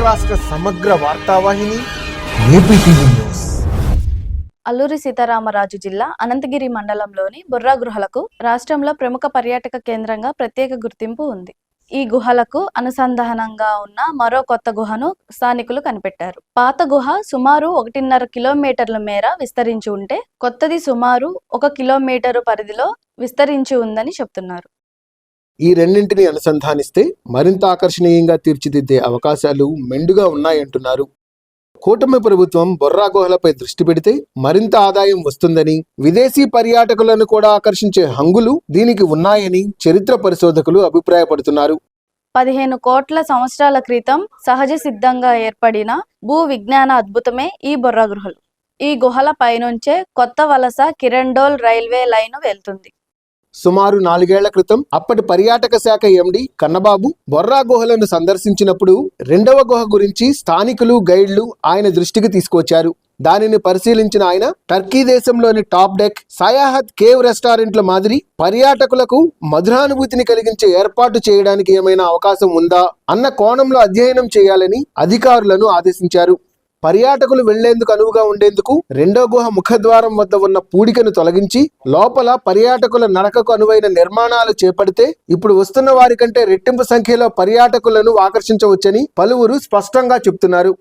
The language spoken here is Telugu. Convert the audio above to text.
రాష్ట్ర సమగ్ర వార్తావాహిని AP TV news. Alluri Sitarama జిల్లా అనంతగిరి మండలంలోని బొర్రా గుహలకు రాష్ట్రంలో ప్రముఖ పర్యాటక కేంద్రంగా ప్రత్యేక గుర్తింపు ఉంది. ఈ గుహలకు అనుసంధానంగా ఉన్న మరో కొత్త గుహను స్థానికులు కనిపెట్టారు. పాత గుహ సుమారు 1.5 కిలోమీటర్ల మేర విస్తరించి ఉంటే కొత్తది సుమారు 1 కిలోమీటరు పరిధిలో విస్తరించి ఉందని చెప్తున్నారు. ఈ రెండింటిని అనుసంధానిస్తే మరింత ఆకర్షణీయంగా తీర్చిదిద్దే అవకాశాలు మెండుగా ఉన్నాయంటున్నారు. కూటమి ప్రభుత్వం బొర్రా గుహలపై దృష్టి పెడితే మరింత ఆదాయం వస్తుందని, విదేశీ పర్యాటకులను కూడా ఆకర్షించే హంగులు దీనికి ఉన్నాయని చరిత్ర పరిశోధకులు అభిప్రాయపడుతున్నారు. 15 కోట్ల సంవత్సరాల క్రితం సహజ సిద్ధంగా ఏర్పడిన భూ విజ్ఞాన అద్భుతమే ఈ బొర్రా గుహలు. ఈ గుహల పైనుంచే కొత్త వలస కిరండోల్ రైల్వే లైన్ వెళ్తుంది. సుమారు 4 ఏళ్ల క్రితం అప్పటి పర్యాటక శాఖ ఎండి కన్నబాబు బొర్రా గుహలను సందర్శించినప్పుడు రెండవ గుహ గురించి స్థానికులు, గైడ్లు ఆయన దృష్టికి తీసుకొచ్చారు. దానిని పరిశీలించిన ఆయన టర్కీ దేశంలోని టాప్ డెక్, సయాహత్ కేవ్ రెస్టారెంట్ల మాదిరి పర్యాటకులకు మధురానుభూతిని కలిగించే ఏర్పాటు చేయడానికి ఏమైనా అవకాశం ఉందా అన్న కోణంలో అధ్యయనం చేయాలని అధికారులను ఆదేశించారు. పర్యాటకులు వెళ్లేందుకు అనువుగా ఉండేందుకు రెండో గుహ ముఖద్వారం వద్ద ఉన్న పూడికను తొలగించి లోపల పర్యాటకుల నడకకు అనువైన నిర్మాణాలు చేపడితే ఇప్పుడు వస్తున్న వారి కంటే రెట్టింపు సంఖ్యలో పర్యాటకులను ఆకర్షించవచ్చని పలువురు స్పష్టంగా చెప్తున్నారు.